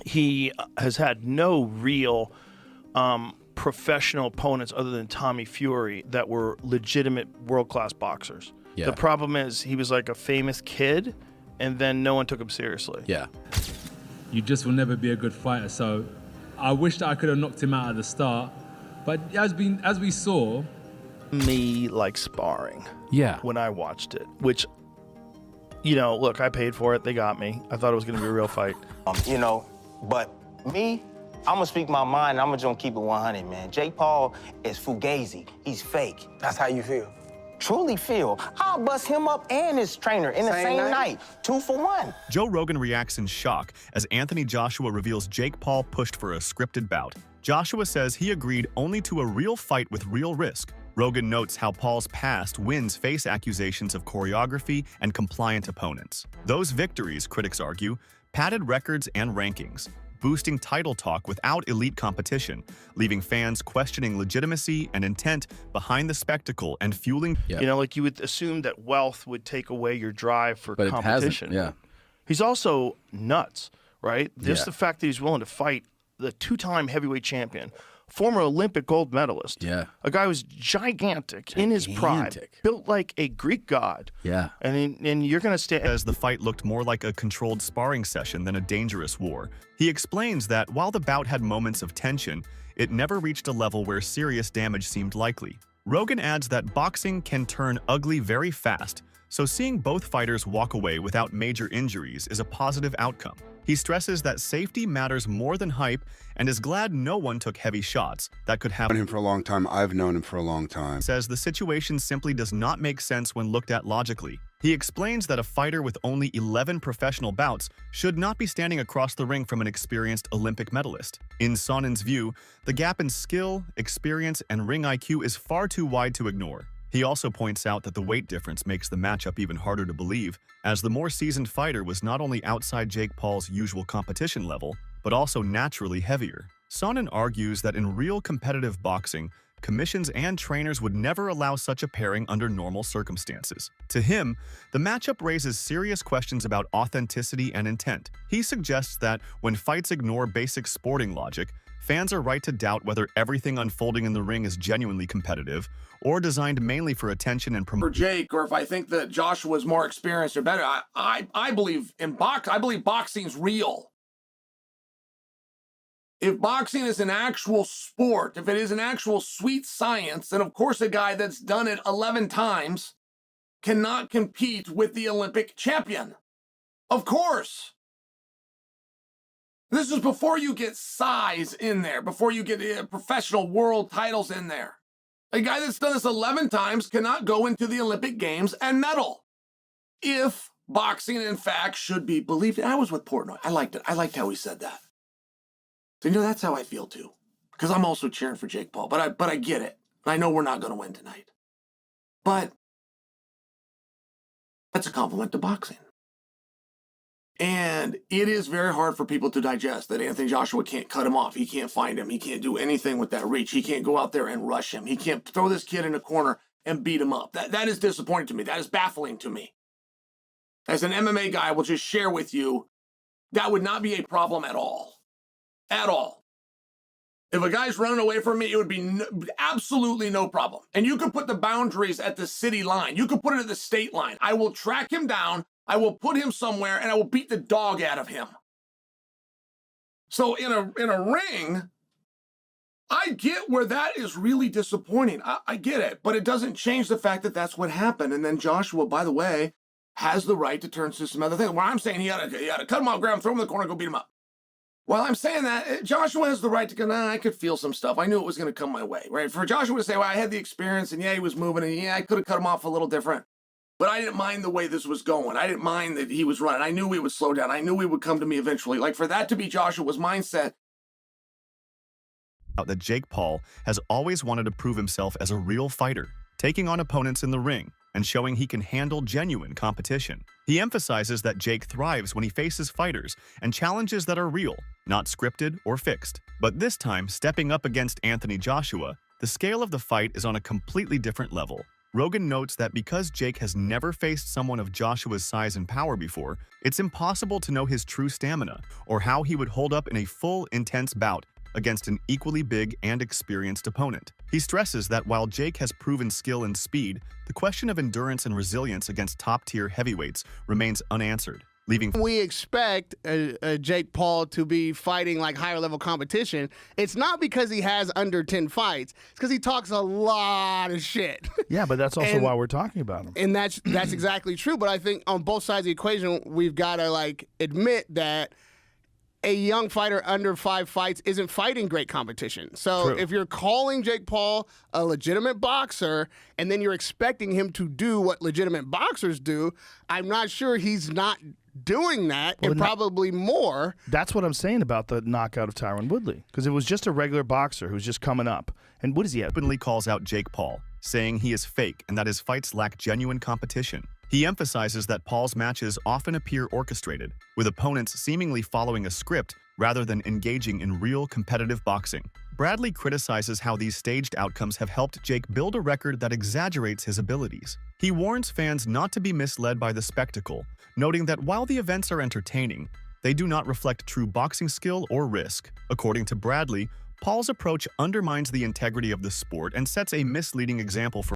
he has had no real professional opponents other than Tommy Fury that were legitimate world-class boxers. Yeah. The problem is he was like a famous kid, and then no one took him seriously. Yeah. You just will never be a good fighter. So I wish that I could have knocked him out at the start. But as we saw, me like sparring. Yeah. When I watched it, which, you know, look, I paid for it. They got me. I thought it was going to be a real fight. You know, but me, I'm gonna speak my mind. I'm just gonna keep it 100, man. Jake Paul is fugazi. He's fake. That's how you feel? Truly feel. I'll bust him up and his trainer in the same night. 2 for 1. Joe Rogan reacts in shock as Anthony Joshua reveals Jake Paul pushed for a scripted bout. Joshua says he agreed only to a real fight with real risk. Rogan notes how Paul's past wins face accusations of choreography and compliant opponents. Those victories, critics argue, padded records and rankings, boosting title talk without elite competition, leaving fans questioning legitimacy and intent behind the spectacle and fueling. You know, like you would assume that wealth would take away your drive for But competition. it hasn't, yeah. He's also nuts, right? Just Yeah. the fact that he's willing to fight the 2-time heavyweight champion, former Olympic gold medalist. Yeah. A guy who's gigantic in his prime, built like a Greek god. Yeah. And you're going to stay. As the fight looked more like a controlled sparring session than a dangerous war. He explains that while the bout had moments of tension, it never reached a level where serious damage seemed likely. Rogan adds that boxing can turn ugly very fast, so seeing both fighters walk away without major injuries is a positive outcome. He stresses that safety matters more than hype and is glad no one took heavy shots that could have. I've known him for a long time. I've known him for a long time. Says the situation simply does not make sense when looked at logically. He explains that a fighter with only 11 professional bouts should not be standing across the ring from an experienced Olympic medalist. In Sonnen's view, the gap in skill, experience, and ring IQ is far too wide to ignore. He also points out that the weight difference makes the matchup even harder to believe, as the more seasoned fighter was not only outside Jake Paul's usual competition level, but also naturally heavier. Sonnen argues that in real competitive boxing, commissions and trainers would never allow such a pairing under normal circumstances. To him, the matchup raises serious questions about authenticity and intent. He suggests that when fights ignore basic sporting logic, fans are right to doubt whether everything unfolding in the ring is genuinely competitive or designed mainly for attention and promotion. For Jake, or if I think that Joshua's more experienced or better, I believe in I believe boxing's real. If boxing is an actual sport, if it is an actual sweet science, then of course a guy that's done it 11 times cannot compete with the Olympic champion. Of course. This is before you get size in there, before you get professional world titles in there. A guy that's done this 11 times cannot go into the Olympic Games and medal. If boxing, in fact, should be believed. And I was with Portnoy. I liked it. I liked how he said that. So, you know, that's how I feel, too. Because I'm also cheering for Jake Paul. But I get it. I know we're not going to win tonight. But that's a compliment to boxing. And it is very hard for people to digest that Anthony Joshua can't cut him off. He can't find him. He can't do anything with that reach. He can't go out there and rush him. He can't throw this kid in a corner and beat him up. That is disappointing to me. That is baffling to me. As an MMA guy, I will just share with you, that would not be a problem at all. At all. If a guy's running away from me, it would be absolutely no problem. And you could put the boundaries at the city line. You could put it at the state line. I will track him down. I will put him somewhere and I will beat the dog out of him. So in a ring, I get where that is really disappointing. I get it, but it doesn't change the fact that that's what happened. And then Joshua, by the way, has the right to turn to some other thing. Where I'm saying he had to cut him off, grab him, throw him in the corner, go beat him up. Well, I'm saying that Joshua has the right to go, nah, I could feel some stuff. I knew it was going to come my way, right? For Joshua to say, well, I had the experience and yeah, he was moving and yeah, I could have cut him off a little different. But I didn't mind the way this was going. I didn't mind that he was running. I knew he would slow down. I knew he would come to me eventually. Like, for that to be Joshua's mindset. That Jake Paul has always wanted to prove himself as a real fighter, taking on opponents in the ring and showing he can handle genuine competition. He emphasizes that Jake thrives when he faces fighters and challenges that are real, not scripted or fixed. But this time, stepping up against Anthony Joshua, the scale of the fight is on a completely different level. Rogan notes that because Jake has never faced someone of Joshua's size and power before, it's impossible to know his true stamina or how he would hold up in a full, intense bout against an equally big and experienced opponent. He stresses that while Jake has proven skill and speed, the question of endurance and resilience against top-tier heavyweights remains unanswered, leaving we expect Jake Paul to be fighting like higher level competition. It's not because he has under 10 fights. It's because he talks a lot of shit. Yeah, but that's also And- why we're talking about him. And that's exactly true. But I think on both sides of the equation, we've got to like admit that a young fighter under 5 fights isn't fighting great competition. So True. if you're calling Jake Paul a legitimate boxer and then you're expecting him to do what legitimate boxers do, I'm not sure he's not doing that, and probably more. That's what I'm saying about the knockout of Tyron Woodley, because it was just a regular boxer who's just coming up. And what does he have? openly calls out Jake Paul, saying he is fake and that his fights lack genuine competition. He emphasizes that Paul's matches often appear orchestrated, with opponents seemingly following a script rather than engaging in real competitive boxing. Bradley criticizes how these staged outcomes have helped Jake build a record that exaggerates his abilities. He warns fans not to be misled by the spectacle, noting that while the events are entertaining, they do not reflect true boxing skill or risk. According to Bradley, Paul's approach undermines the integrity of the sport and sets a misleading example for